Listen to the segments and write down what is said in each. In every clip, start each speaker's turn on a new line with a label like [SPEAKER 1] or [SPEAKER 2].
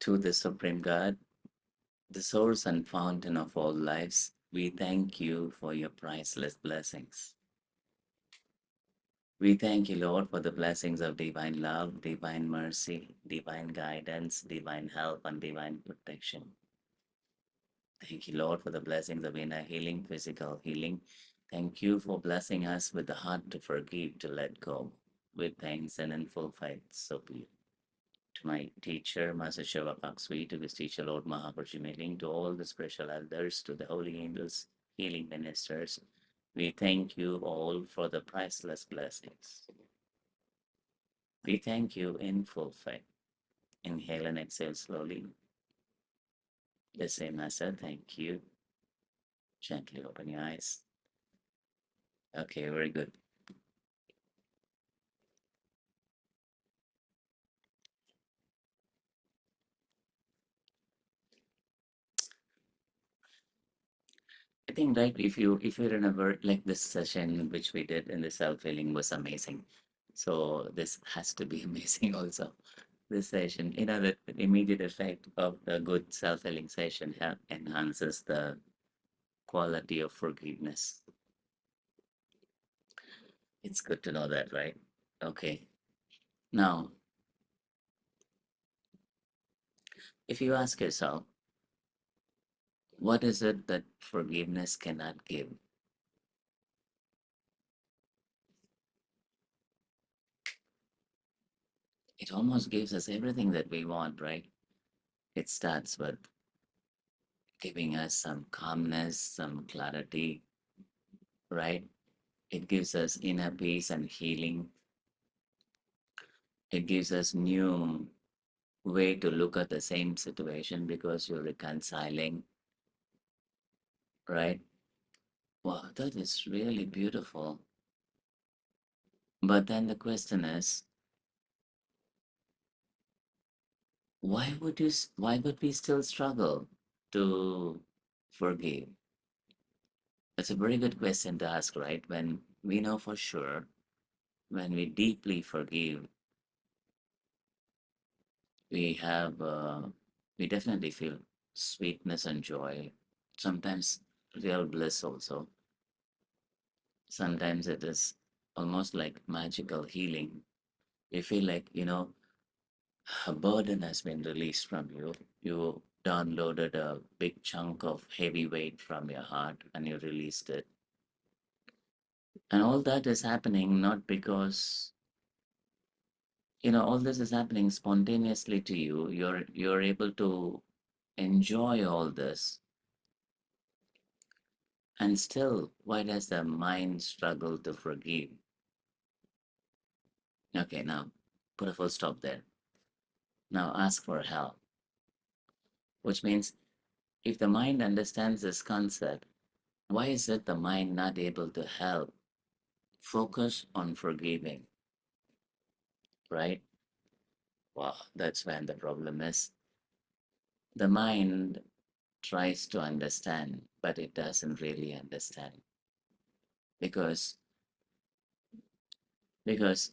[SPEAKER 1] To the Supreme God, the source and fountain of all lives, we thank you for your priceless blessings. We thank you, Lord, for the blessings of divine love, divine mercy, divine guidance, divine help, and divine protection. Thank you, Lord, for the blessings of inner healing, physical healing. Thank you for blessing us with the heart to forgive, to let go, with thanks and in full faith. So be it. To my teacher, Master Shiva Paksui, to his teacher, Lord Mahaprajimiling, to all the spiritual elders, to the holy angels, healing ministers, we thank you all for the priceless blessings. We thank you in full faith. Inhale and exhale slowly. The same Master, thank you. Gently open your eyes. Okay, very good. I think right if you remember like this session which we did in the self-healing was amazing. So this has to be amazing also. This session, the immediate effect of the good self-healing session enhances the quality of forgiveness. It's good to know that, right? Okay. Now, if you ask yourself, what is it that forgiveness cannot give? It almost gives us everything that we want, right? It starts with giving us some calmness, some clarity, right? It gives us inner peace and healing. It gives us new way to look at the same situation because you're reconciling, right? Wow, that is really beautiful. But then the question is, why would we still struggle to forgive? That's a very good question to ask, right? When we know for sure, when we deeply forgive, we have, we definitely feel sweetness and joy. Sometimes real bliss also. Sometimes it is almost like magical healing. You feel like, a burden has been released from you. You downloaded a big chunk of heavy weight from your heart and you released it. And all that is happening not because, all this is happening spontaneously to you. You're able to enjoy all this. And still, why does the mind struggle to forgive? Okay, now put a full stop there. Now ask for help, which means if the mind understands this concept, why is it the mind not able to help focus on forgiving, right? Well, that's when the problem is. The mind tries to understand, but it doesn't really understand because because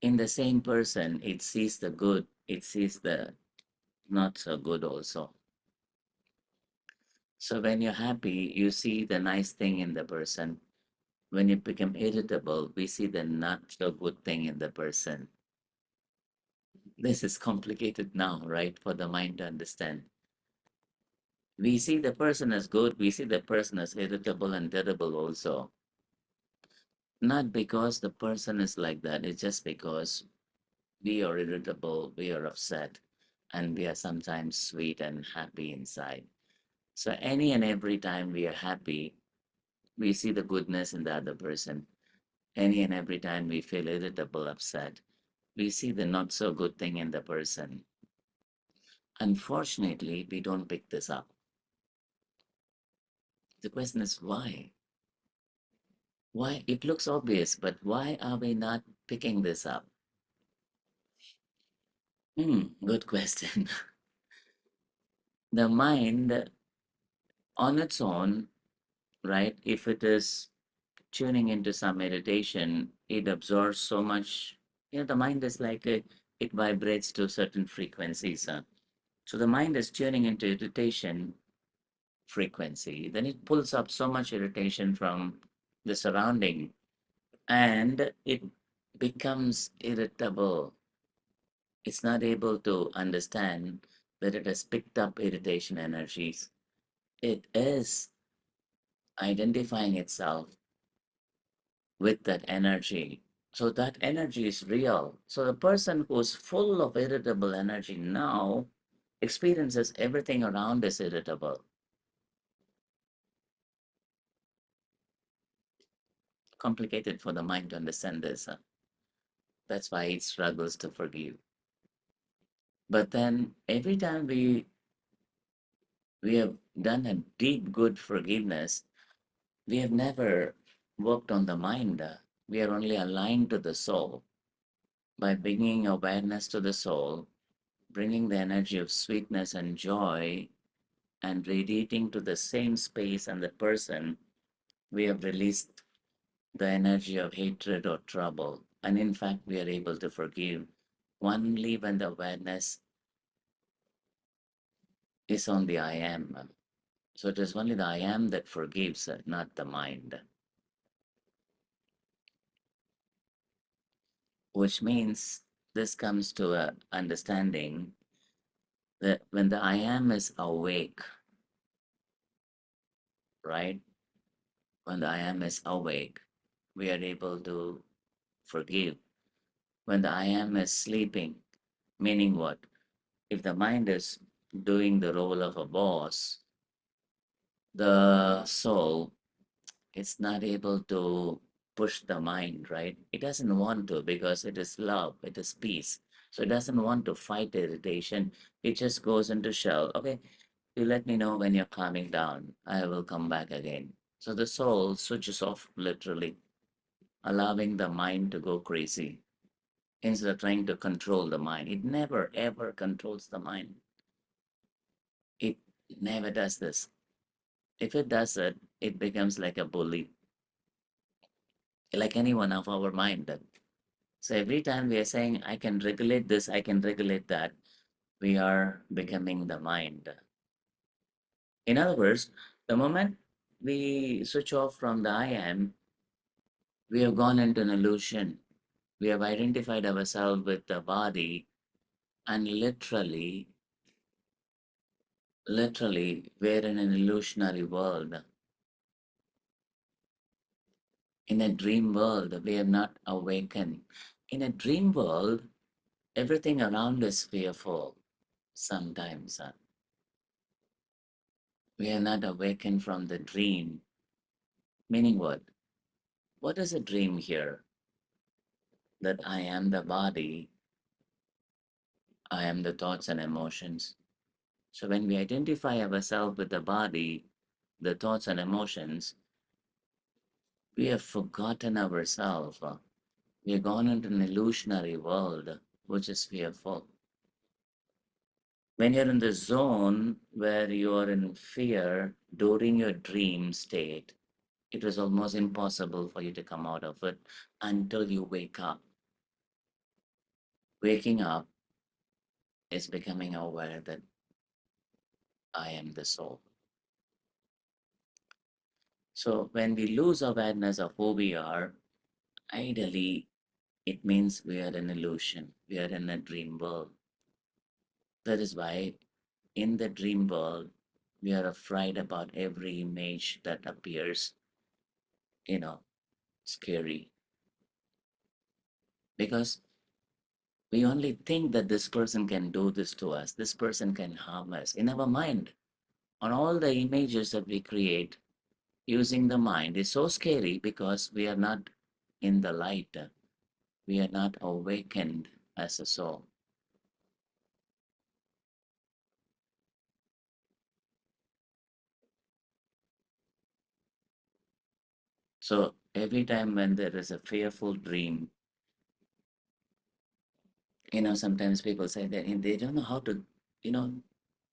[SPEAKER 1] in the same person it sees the good, it sees the not so good also. So when you're happy, you see the nice thing in the person. When you become irritable, we see the not so good thing in the person. This is complicated now, right? For the mind to understand. We see the person as good, we see the person as irritable and terrible also. Not because the person is like that, it's just because we are irritable, we are upset, and we are sometimes sweet and happy inside. So any and every time we are happy, we see the goodness in the other person. Any and every time we feel irritable, upset, we see the not so good thing in the person. Unfortunately, we don't pick this up. The question is why? Why? It looks obvious, but why are we not picking this up? Good question. The mind on its own, right? If it is tuning into some meditation, it absorbs so much. The mind is like it vibrates to certain frequencies. So the mind is tuning into irritation frequency. Then it pulls up so much irritation from the surrounding and it becomes irritable. It's not able to understand that it has picked up irritation energies. It is identifying itself with that energy. So that energy is real. So the person who's full of irritable energy now experiences everything around is irritable. Complicated for the mind to understand this. That's why it struggles to forgive. But then every time we have done a deep good forgiveness, we have never worked on the mind. We are only aligned to the soul. By bringing awareness to the soul, bringing the energy of sweetness and joy, and radiating to the same space and the person, we have released the energy of hatred or trouble. And in fact, we are able to forgive only when the awareness is on the I am. So it is only the I am that forgives, not the mind. Which means this comes to a understanding that when the I am is awake, right? When the I am is awake, we are able to forgive. When the I am is sleeping, meaning what? If the mind is doing the role of a boss, the soul is not able to push the mind, right? It doesn't want to because it is love, it is peace. So it doesn't want to fight irritation. It just goes into shell. Okay, you let me know when you're calming down. I will come back again. So the soul switches off literally, allowing the mind to go crazy instead of trying to control the mind. It never ever controls the mind. It never does this. If it does it, it becomes like a bully, like any one of our mind. So every time we are saying, I can regulate this, I can regulate that, we are becoming the mind. In other words, the moment we switch off from the I am, we have gone into an illusion. We have identified ourselves with the body and literally, we're in an illusionary world. In a dream world, we have not awakened. In a dream world, everything around is fearful sometimes. We are not awakened from the dream. Meaning what? What is a dream here? That I am the body, I am the thoughts and emotions. So when we identify ourselves with the body, the thoughts and emotions, we have forgotten ourselves. We have gone into an illusionary world, which is fearful. When you're in the zone where you are in fear during your dream state, it was almost impossible for you to come out of it until you wake up. Waking up is becoming aware that I am the soul. So when we lose awareness of who we are, ideally it means we are an illusion. We are in a dream world. That is why in the dream world, we are afraid about every image that appears, you know, scary. Because we only think that this person can do this to us, this person can harm us. In our mind, on all the images that we create using the mind is so scary because we are not in the light. We are not awakened as a soul. So every time when there is a fearful dream, sometimes people say that they don't know how to, you know,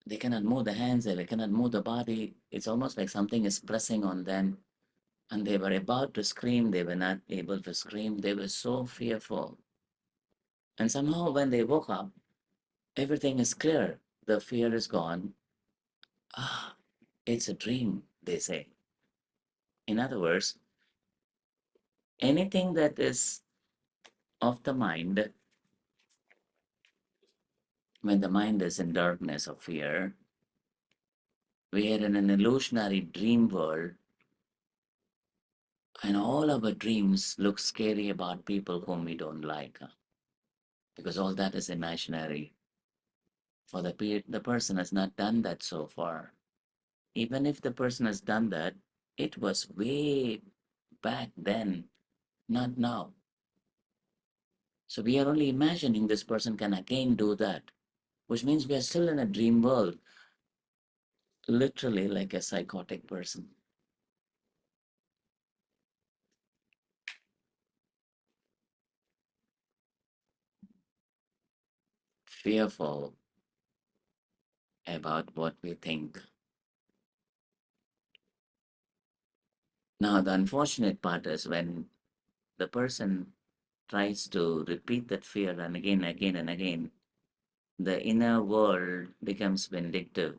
[SPEAKER 1] they cannot move the hands, they cannot move the body. It's almost like something is pressing on them. And they were about to scream, they were not able to scream. They were so fearful. And somehow when they woke up, everything is clear. the fear is gone. Ah, it's a dream, they say. In other words, anything that is of the mind, when the mind is in darkness of fear, we are in an illusionary dream world, and all our dreams look scary about people whom we don't like, because all that is imaginary. For the person has not done that so far. Even if the person has done that, it was way back then, not now. So we are only imagining this person can again do that, which means we are still in a dream world, literally like a psychotic person, fearful about what we think. Now, the unfortunate part is when the person tries to repeat that fear and again and again, the inner world becomes vindictive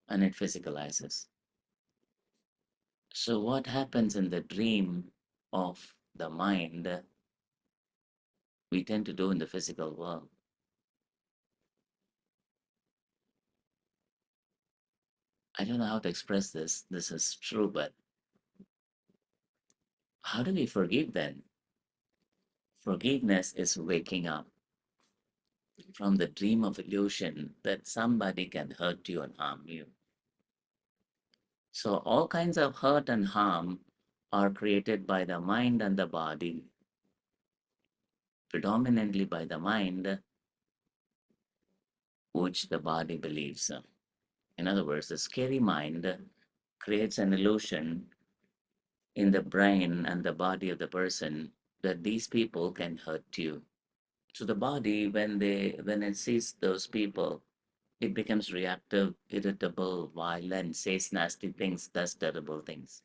[SPEAKER 1] and it physicalizes. So, what happens in the dream of the mind, we tend to do in the physical world. I don't know how to express this. This is true, but how do we forgive then? Forgiveness is waking up from the dream of illusion that somebody can hurt you and harm you. So, all kinds of hurt and harm are created by the mind and the body, predominantly by the mind, which the body believes. In other words, the scary mind creates an illusion in the brain and the body of the person that these people can hurt you. So the body, when it sees those people, it becomes reactive, irritable, violent, says nasty things, does terrible things.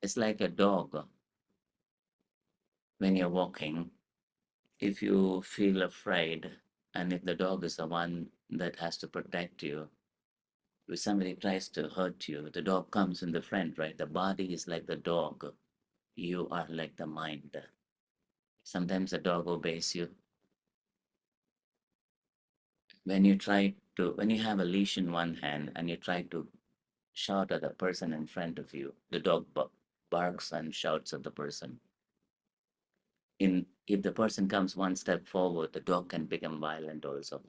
[SPEAKER 1] It's like a dog when you're walking. If you feel afraid, and if the dog is the one that has to protect you, if somebody tries to hurt you, the dog comes in the front, right? The body is like the dog. You are like the mind. Sometimes the dog obeys you. When you have a leash in one hand and you try to shout at the person in front of you, the dog barks and shouts at the person. If the person comes one step forward, the dog can become violent also.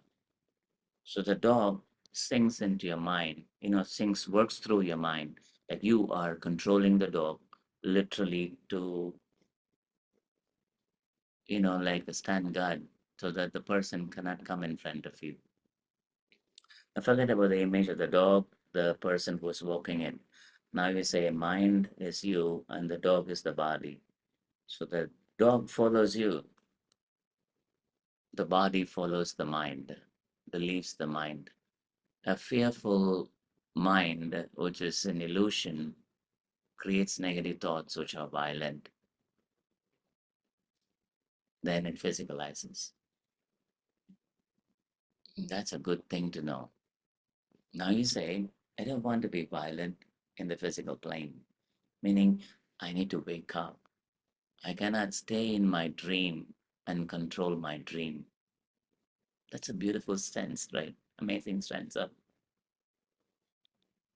[SPEAKER 1] So the dog sinks into your mind, sinks, works through your mind, that you are controlling the dog literally to, like a stand guard so that the person cannot come in front of you. I forget about the image of the dog, the person who's walking in. Now you say mind is you and the dog is the body. So the dog follows you, the body follows the mind, believes the mind. A fearful mind, which is an illusion, creates negative thoughts which are violent. Then it physicalizes. That's a good thing to know. Now you say, I don't want to be violent in the physical plane, meaning I need to wake up. I cannot stay in my dream and control my dream. That's a beautiful sense, right? Amazing sense of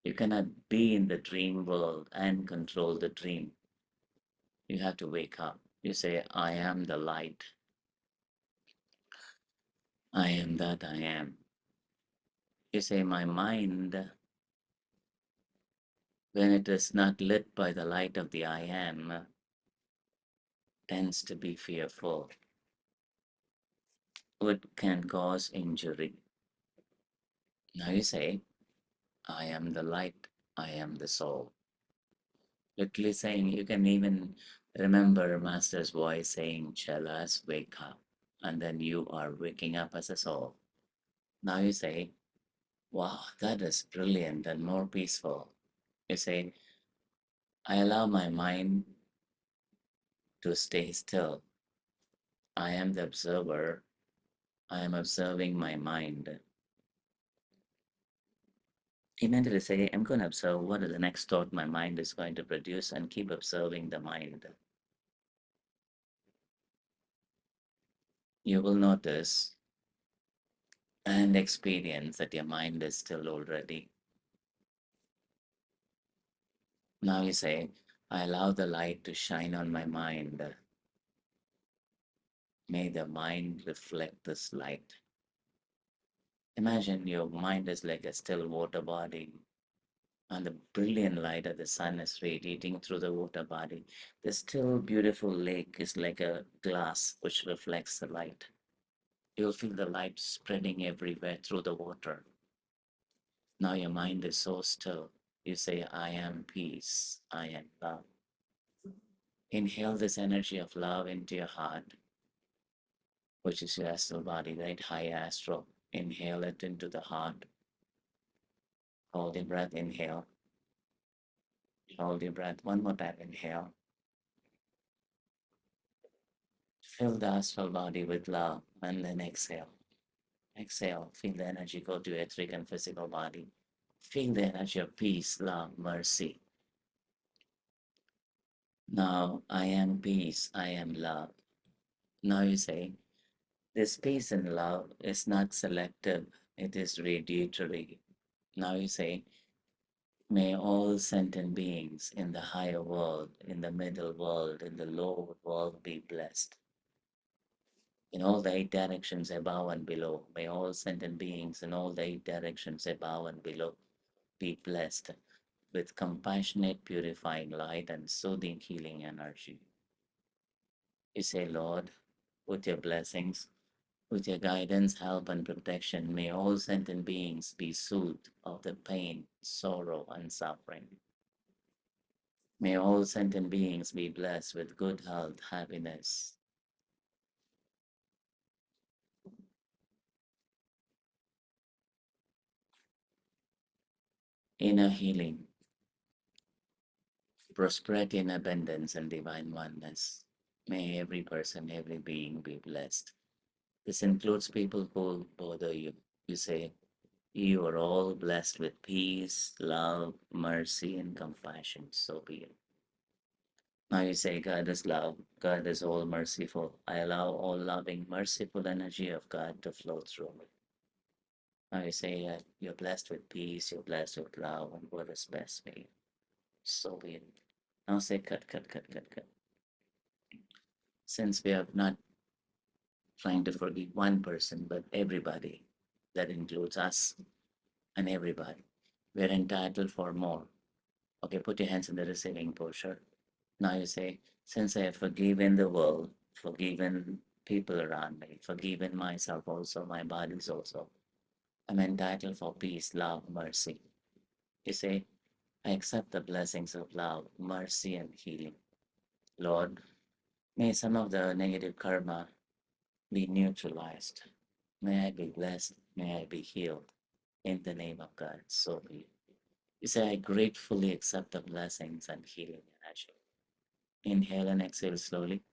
[SPEAKER 1] you cannot be in the dream world and control the dream. You have to wake up. You say, I am the light. I am that I am. You say, my mind, when it is not lit by the light of the I am, tends to be fearful. It can cause injury. Now you say, I am the light. I am the soul. Literally saying, you can even remember Master's voice saying, Chelas, wake up. And then you are waking up as a soul. Now you say, wow, that is brilliant and more peaceful. You say, I allow my mind to stay still. I am the observer. I am observing my mind. You mentally say, I'm going to observe what is the next thought my mind is going to produce and keep observing the mind. You will notice and experience that your mind is still already. Now you say, I allow the light to shine on my mind. May the mind reflect this light. Imagine your mind is like a still water body, and the brilliant light of the sun is radiating through the water body. The still beautiful lake is like a glass which reflects the light. You'll feel the light spreading everywhere through the water. Now your mind is so still. You say, I am peace, I am love. Inhale this energy of love into your heart, which is your astral body, right? High astral. Inhale it into the heart. Hold your breath, inhale. Hold your breath. One more time, inhale. Fill the astral body with love and then exhale. Exhale. Feel the energy go to your etheric and physical body. Feel the energy of peace, love, mercy. Now I am peace, I am love. Now you say, this peace and love is not selective, it is radiatory. Now you say, may all sentient beings in the higher world, in the middle world, in the lower world be blessed. In all the eight directions above and below, may all sentient beings in all the eight directions above and below be blessed with compassionate, purifying light and soothing, healing energy. You say, Lord, with your blessings, with your guidance, help, and protection, may all sentient beings be soothed of the pain, sorrow, and suffering. May all sentient beings be blessed with good health, happiness, inner healing, prosperity and abundance, and divine oneness. May every person, every being be blessed. This includes people who bother you. You say, you are all blessed with peace, love, mercy, and compassion. So be it. Now you say, God is love. God is all merciful. I allow all loving, merciful energy of God to flow through me. Now you say, you're blessed with peace, you're blessed with love, and what is best for you. So be it. Now say, cut, cut, cut, cut, cut. Since we are not trying to forgive one person, but everybody, that includes us and everybody, we're entitled for more. Okay, put your hands in the receiving posture. Now you say, since I have forgiven the world, forgiven people around me, forgiven myself also, my bodies also, I'm entitled for peace, love, mercy. You say, I accept the blessings of love, mercy, and healing. Lord, may some of the negative karma be neutralized. May I be blessed, may I be healed. In the name of God, so be it. You say, I gratefully accept the blessings and healing energy. Inhale and exhale slowly.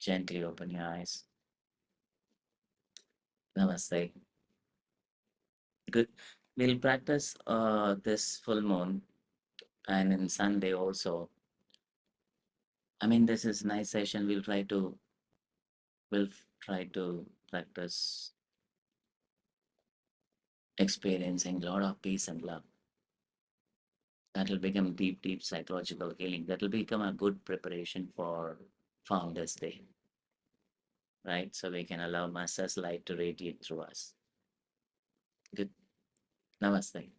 [SPEAKER 1] Gently open your eyes. Namaste. Good. We'll practice this full moon and in Sunday also. I mean, this is nice session. We'll try to practice experiencing a lot of peace and love. That will become deep, deep psychological healing. That will become a good preparation for Founders Day, right? So we can allow Master's light to radiate through us. Good. Namaste.